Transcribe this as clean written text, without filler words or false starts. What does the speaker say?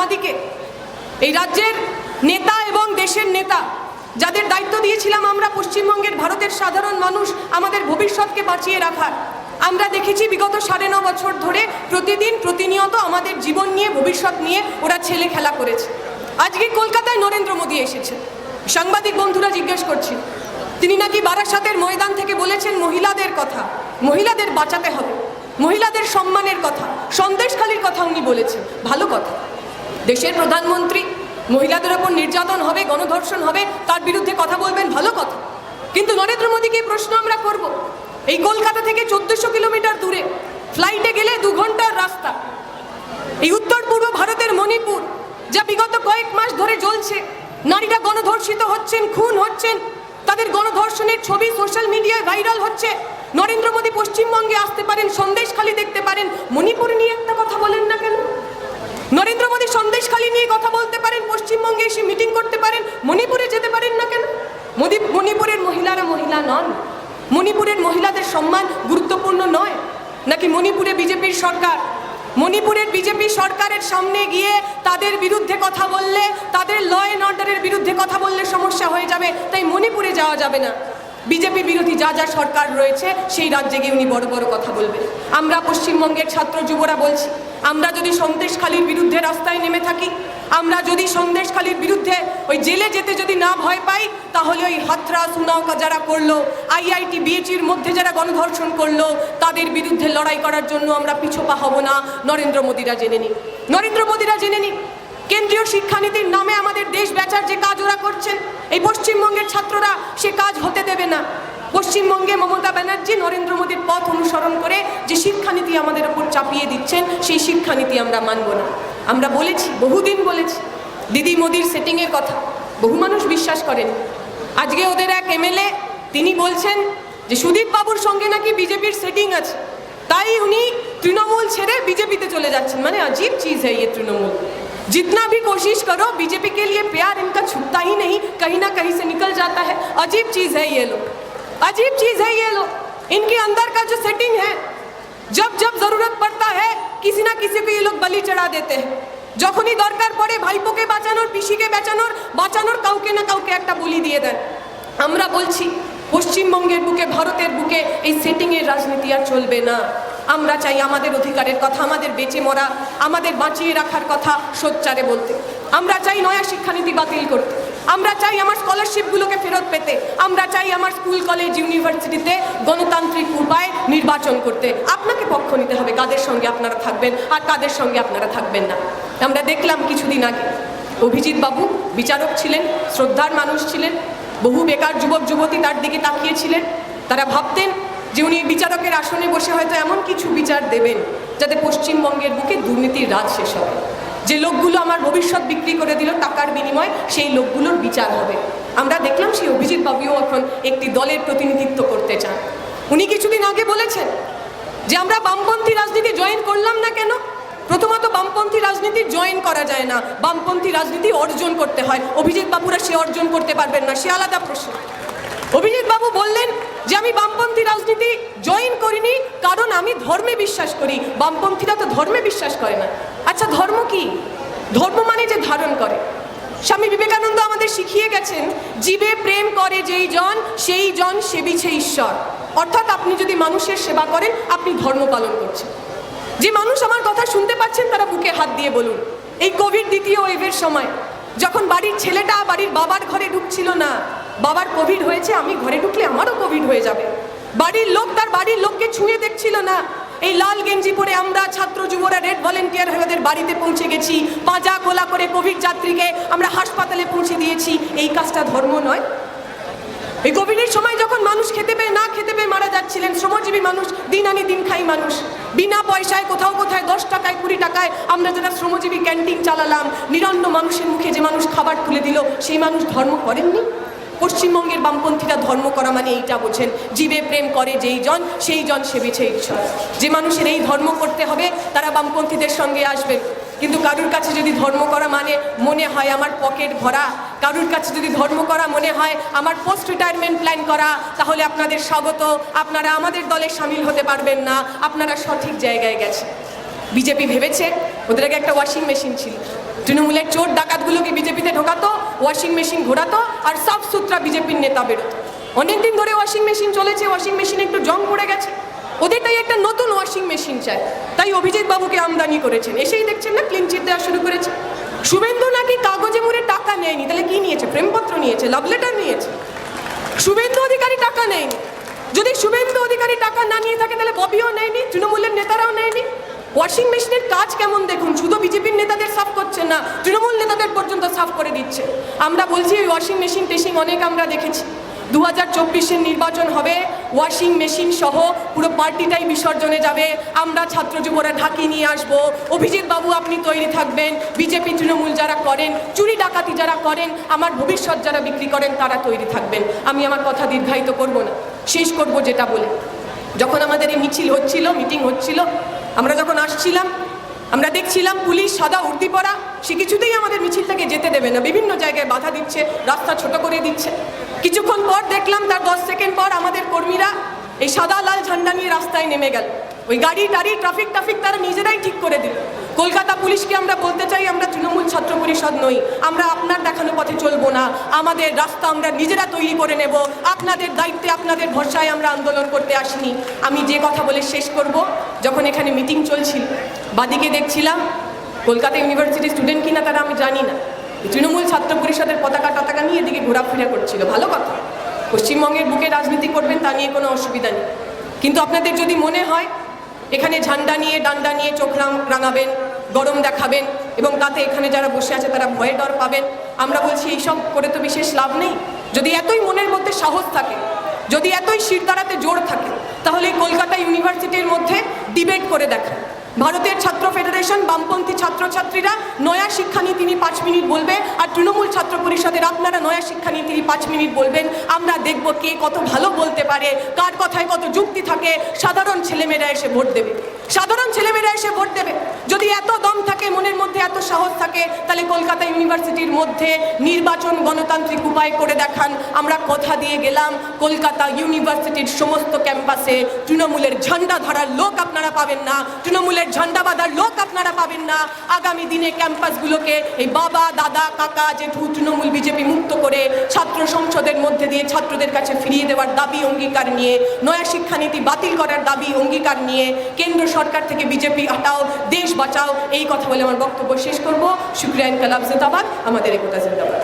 বাঁদিকে এই রাজ্যের নেতা এবং দেশের নেতা যাদের দায়িত্ব দিয়েছিলাম আমরা পশ্চিমবঙ্গের ভারতের সাধারণ মানুষ আমাদের ভবিষ্যৎকে বাঁচিয়ে রাখার, আমরা দেখেছি বিগত 9.5 বছর ধরে প্রতিদিন প্রতিনিয়ত আমাদের জীবন নিয়ে ভবিষ্যৎ নিয়ে ওরা ছেলে খেলা করেছে। আজকে কলকাতায় নরেন্দ্র মোদী এসেছেন, সাংবাদিক বন্ধুরা জিজ্ঞেস করছি, তিনি নাকি বারাসাতের ময়দান থেকে বলেছেন মহিলাদের কথা, মহিলাদের বাঁচাতে হবে, মহিলাদের সম্মানের কথা, সন্দেশখালির কথা উনি বলেছেন। ভালো কথা, দেশের প্রধানমন্ত্রী মহিলাদের ওপর নির্যাতন হবে, গণধর্ষণ হবে, তার বিরুদ্ধে কথা বলবেন, ভালো কথা। কিন্তু নরেন্দ্র মোদীকে প্রশ্ন আমরা করব, এই কলকাতা থেকে 1400 কিলোমিটার দূরে ফ্লাইটে গেলে 2 ঘন্টার রাস্তা, এই উত্তর পূর্ব ভারতের মণিপুর যা বিগত কয়েক মাস ধরে জ্বলছে, নারীরা গণধর্ষিত হচ্ছেন, খুন হচ্ছেন, তাদের গণধর্ষণের ছবি সোশ্যাল মিডিয়ায় ভাইরাল হচ্ছে। নরেন্দ্র মোদী পশ্চিমবঙ্গে আসতে পারেন, সন্দেশখালি দেখতে পারেন, মণিপুর নিয়ে একটা কথা বলেন না কেন? নরেন্দ্র মোদী সন্দেশখালি নিয়ে কথা বলতে পারেন, পশ্চিমবঙ্গে এসে মিটিং করতে পারেন, মণিপুরে যেতে পারেন না কেন? মণিপুরের মহিলারা মহিলা নন? মণিপুরের মহিলাদের সম্মান গুরুত্বপূর্ণ নয় নাকি? মণিপুরে বিজেপির সরকার, মণিপুরের বিজেপি সরকারের সামনে গিয়ে তাদের বিরুদ্ধে কথা বললে, তাদের ল অ্যান্ড অর্ডারের বিরুদ্ধে কথা বললে সমস্যা হয়ে যাবে, তাই মণিপুরে যাওয়া যাবে না। বিজেপি বিরোধী যা যা সরকার রয়েছে সেই রাজ্যে গিয়ে উনি বড় বড় কথা বলবেন। আমরা পশ্চিমবঙ্গের ছাত্র যুবরা বলছি, আমরা যদি সন্দেশখালির বিরুদ্ধে রাস্তায় নেমে থাকি, আমরা যদি সন্দেশখালির বিরুদ্ধে ওই জেলে যেতে যদি না ভয় পাই, তাহলে ওই হাথরাস উনাওকা যারা করলো, আইআইটি বিএচির মধ্যে যারা গণধর্ষণ করলো, তাদের বিরুদ্ধে লড়াই করার জন্য আমরা পিছপা হব না। নরেন্দ্র মোদীরা জেনে নিন, নরেন্দ্র মোদীরা জেনে নিন, কেন্দ্রীয় শিক্ষানীতির নামে আমাদের দেশ বেচার যে কাজ ওরা করছেন, এই পশ্চিমবঙ্গের ছাত্ররা সে কাজ হতে দেবে না। পশ্চিমবঙ্গে মমতা ব্যানার্জি নরেন্দ্র মোদীর পথ অনুসরণ করে যে শিক্ষানীতি আমাদের ওপর চাপিয়ে দিচ্ছেন, সেই শিক্ষানীতি আমরা মানব না। আমরা বলেছি, বহুদিন বলেছি দিদি মোদির সেটিংয়ের কথা, বহু মানুষ বিশ্বাস করেন। আজকে ওদের এক এমএলএ তিনি বলছেন যে সুদীপ বাবুর সঙ্গে নাকি বিজেপির সেটিং আছে, তাই উনি তৃণমূল ছেড়ে বিজেপিতে চলে যাচ্ছেন। মানে अजीब चीज़ है ये तृणमूल, जितना भी कोशिश करो बीजेपी के लिए प्यार इनका छुपता ही नहीं, कहीं ना कहीं से निकल जाता है। अजीब चीज़ है ये लोग, अजीब चीज़ है ये लोग। इनके अंदर का जो सेटिंग है, जब जब जरूरत पड़ता है किसी ना किसी को ये लोग बलि चढ़ा देते हैं। যখনই দরকার পড়ে ভাইপোকে বাঁচানোর, পিসিকে বাঁচানোর কাউকে না কাউকে একটা বলি দিয়ে দেন। আমরা বলছি পশ্চিমবঙ্গের বুকে, ভারতের বুকে এই সেটিংয়ের রাজনীতি আর চলবে না। আমরা চাই আমাদের অধিকারের কথা, আমাদের বেঁচে মরা, আমাদের বাঁচিয়ে রাখার কথা সোচ্চারে বলতে। আমরা চাই নয়া শিক্ষানীতি বাতিল করতে, আমরা চাই আমার স্কলারশিপগুলোকে ফেরত পেতে, আমরা চাই আমার স্কুল কলেজ ইউনিভার্সিটিতে গণতান্ত্রিক উপায়ে নির্বাচন করতে। আপনাকে পক্ষ নিতে হবে, কাদের সঙ্গে আপনারা থাকবেন আর কাদের সঙ্গে আপনারা থাকবেন না। আমরা দেখলাম কিছুদিন আগে অভিজিৎ বাবু বিচারক ছিলেন, শ্রদ্ধার মানুষ ছিলেন, বহু বেকার যুবক যুবতী তার দিকে তাকিয়েছিলেন। তারা ভাবতেন যে উনি বিচারকের আসনে বসে হয়তো এমন কিছু বিচার দেবেন যাতে পশ্চিমবঙ্গের বুকে দুর্নীতির রাজ শেষ হবে। যে লোকগুলো আমার ভবিষ্যৎ বিক্রি করে দিল টাকার বিনিময়ে, সেই লোকগুলোর বিচার হবে। আমরা দেখলাম সেই অভিজিৎ বাবুও এখন একটি দলের প্রতিনিধিত্ব করতে চান। উনি কিছুদিন আগে বলেছেন যে আমরা বামপন্থী রাজনীতি জয়েন করলাম না কেন? প্রথমত বামপন্থী রাজনীতি জয়েন করা যায় না, বামপন্থী রাজনীতি অর্জন করতে হয়। অভিজিৎ বাবুরা সে অর্জন করতে পারবেন না, সে আলাদা প্রশ্ন। অভিজিৎ বাবু বললেন যে আমি বামপন্থী রাজনীতি জয়েন করিনি কারণ আমি ধর্মে বিশ্বাস করি। বামপন্থীরা তো ধর্মে বিশ্বাস করে না। আচ্ছা, ধর্ম কি? ধর্ম মানে যে ধারণ করে। স্বামী বিবেকানন্দ আমাদের শিখিয়ে গেছেন, জীবে প্রেম করে যেই জন সেই জন সেবিছে ঈশ্বর। অর্থাৎ আপনি যদি মানুষের সেবা করেন, আপনি ধর্ম পালন করছেন। যে মানুষ আমার কথা শুনতে পাচ্ছেন তারা বুকে হাত দিয়ে বলুন, এই কোভিড দ্বিতীয় ওয়েভের সময় যখন বাড়ির ছেলেটা বাড়ির বাবার ঘরে ঢুকছিল না, বাবার কোভিড হয়েছে, আমি ঘরে ঢুকলে আমারও কোভিড হয়ে যাবে, বাড়ির লোক তার বাড়ির লোককে ছুঁয়ে দেখছিল না, এই লাল গেঞ্জি পরে আমরা ছাত্র যুবরা রেড ভলেন্টিয়ার হয়ে ওদের বাড়িতে পৌঁছে গেছি, পাঁজা খোলা করে কোভিড যাত্রীকে আমরা হাসপাতালে পৌঁছে দিয়েছি। এই কাজটা ধর্ম নয়? এই কোভিডের সময় যখন মানুষ খেতে পেয়ে না খেতে পেয়ে মারা যাচ্ছিলেন, শ্রমজীবী মানুষ, দিন আনি দিন খাই মানুষ, বিনা পয়সায় কোথাও কোথায় 10 টাকায় 20 টাকায় আমরা যারা শ্রমজীবী ক্যান্টিন চালালাম, নিরন্ন মানুষের মুখে যে মানুষ খাবার তুলে দিল, সেই মানুষ ধর্ম করেননি? পশ্চিমবঙ্গের বামপন্থীরা ধর্ম করা মানে এইটা বোঝেন, জীবে প্রেম করে যেই জন সেই জন সেবিছে ঈশ্বর। যে মানুষের এই ধর্ম করতে হবে তারা বামপন্থীদের সঙ্গে আসবেন। কিন্তু কারুর কাছে যদি ধর্ম করা মানে মনে হয় আমার পকেট ভরা, কারুর কাছে যদি ধর্ম করা মনে হয় আমার পোস্ট রিটায়ারমেন্ট প্ল্যান করা, তাহলে আপনাদের স্বাগত, আপনারা আমাদের দলে সামিল হতে পারবেন না, আপনারা সঠিক জায়গায় গেছেন। বিজেপি ভেবেছে ওদের আগে একটা ওয়াশিং মেশিন ছিল, তৃণমূলের চোর ডাকাতগুলোকে বিজেপিতে ঢোকাতো, ওয়াশিং মেশিন ঘোরাতো, আর সাফ সুতরা বিজেপির নেতা বেরোতো। অনেকদিন ধরে ওয়াশিং মেশিন চলেছে, ওয়াশিং মেশিনে একটু জং পড়ে গেছে, ওদের তাই একটা নতুন ওয়াশিং মেশিন চায়, তাই অভিজিৎ বাবুকে আমদানি করেছেন। এসেই দেখছেন না ক্লিন চিট দেওয়া শুরু করেছে। শুভেন্দু নাকি কাগজে মুড়ে টাকা নেয়নি, তাহলে কি নিয়েছে? প্রেমপত্র নিয়েছে, লাভ লেটার নিয়েছে। শুভেন্দু অধিকারী টাকা নেয়নি। যদি শুভেন্দু অধিকারী টাকা না নিয়ে থাকে তাহলে ববিও নেয়নি, তৃণমূলের নেতারাও নেয়নি। ওয়াশিং মেশিনের কাজ কেমন দেখুন, শুধু বিজেপির নেতাদের সাফ করছেন না, তৃণমূল নেতাদের পর্যন্ত সাফ করে দিচ্ছে। আমরা বলছি ওই ওয়াশিং মেশিন টেশিং অনেক আমরা দেখেছি। 2024-এর নির্বাচন হবে, ওয়াশিং মেশিন সহ পুরো পার্টিটাই বিসর্জনে যাবে। আমরা ছাত্র যুবরা ঢাকি নিয়ে আসবো। অভিজিৎ বাবু আপনি তৈরি থাকবেন, বিজেপি তৃণমূল যারা করেন, চুরি ডাকাতি যারা করেন, আমার ভবিষ্যৎ যারা বিক্রি করেন তারা তৈরি থাকবেন। আমি আমার কথা দীর্ঘায়িত করব না, শেষ করব যেটা বলে। যখন আমাদের এই মিছিল হচ্ছিল, মিটিং হচ্ছিল, আমরা যখন আসছিলাম, আমরা দেখছিলাম পুলিশ সাদা উর্দি পরা, সে কিছুতেই আমাদের মিছিলটাকে যেতে দেবে না, বিভিন্ন জায়গায় বাধা দিচ্ছে, রাস্তা ছোট করে দিচ্ছে। কিছুক্ষণ পর দেখলাম তার 10 সেকেন্ড পর আমাদের কর্মীরা এই সাদা লাল ঝান্ডা নিয়ে রাস্তায় নেমে গেল। ওই গাড়ি টাড়ি ট্রাফিক তারা নিজেরাই ঠিক করে দিল। কলকাতা পুলিশকে আমরা বলতে চাই, আমরা তৃণমূল ছাত্র পরিষদ নই, আমরা আপনার দেখানো পথে চলবো না, আমাদের রাস্তা আমরা নিজেরা তৈরি করে নেব, আপনাদের দায়িত্বে আপনাদের ভরসায় আমরা আন্দোলন করতে আসিনি। আমি যে কথা বলে শেষ করব, যখন এখানে মিটিং চলছিল, বাদিকে দেখছিলাম কলকাতা ইউনিভার্সিটির স্টুডেন্ট কিনা তারা আমি জানি না, তৃণমূল ছাত্র পরিষদের পতাকা নিয়ে এদিকে ঘোরাফেরা করছিল। ভালো কথা, পশ্চিমবঙ্গের বুকে রাজনীতি করবেন, তা নিয়ে কোনো অসুবিধা নেই। কিন্তু আপনাদের যদি মনে হয় এখানে ঝান্ডা নিয়ে ডান্ডা নিয়ে চোখ রাঙাবেন, গরম দেখাবেন, এবং তাতে এখানে যারা বসে আছে তারা ভয়ে ডর পাবেন, আমরা বলছি এইসব করে তো বিশেষ লাভ নেই। যদি এতই মনের মধ্যে সাহস থাকে, যদি এতই শিরদাঁড়াতে জোর থাকে, তাহলে কলকাতা ইউনিভার্সিটির মধ্যে ডিবেট করে দেখান। ভারতের ছাত্র ফেডারেশন, বামপন্থী ছাত্রছাত্রীরা নয়া শিক্ষানীতি নিয়ে 5 মিনিট বলবে, আর তৃণমূল ছাত্র পরিষদের আপনারা নয়া শিক্ষানীতি নিয়ে 5 মিনিট বলবেন। আমরা দেখব কে কত ভালো বলতে পারে, কার কথায় কত যুক্তি থাকে। সাধারণ ছেলেমেয়েরা এসে ভোট দেবে, সাধারণ ছেলেমেয়েরা এসে ভোট দেবে। যদি এত দম থাকে, মনের মধ্যে এত সাহস থাকে, তাহলে কলকাতা ইউনিভার্সিটির মধ্যে নির্বাচন গণতান্ত্রিক উপায় করে দেখান। আমরা কথা দিয়ে গেলাম, কলকাতা ইউনিভার্সিটির সমস্ত ক্যাম্পাসে তৃণমূলের ঝান্ডা ধরার লোক আপনারা পাবেন না, তৃণমূলের ঝান্ডা বাঁধার লোক আপনারা পাবেন না। আগামী দিনে ক্যাম্পাসগুলোকে এই বাবা দাদা কাকা জেঠু তৃণমূল বিজেপি মুক্ত করে ছাত্র সংসদের মধ্যে দিয়ে ছাত্রদের কাছে ফিরিয়ে দেওয়ার দাবি অঙ্গীকার নিয়ে, নয়া শিক্ষানীতি বাতিল করার দাবি অঙ্গীকার নিয়ে, কেন্দ্র সরকার থেকে বিজেপি হটাও, দেশ বাঁচাও, এই কথা বলে আমার বক্তব্য শেষ করব। শুকরিয়া, ইনকালাব জিন্দাবাদ, আমাদের একতা জিন্দাবাদ।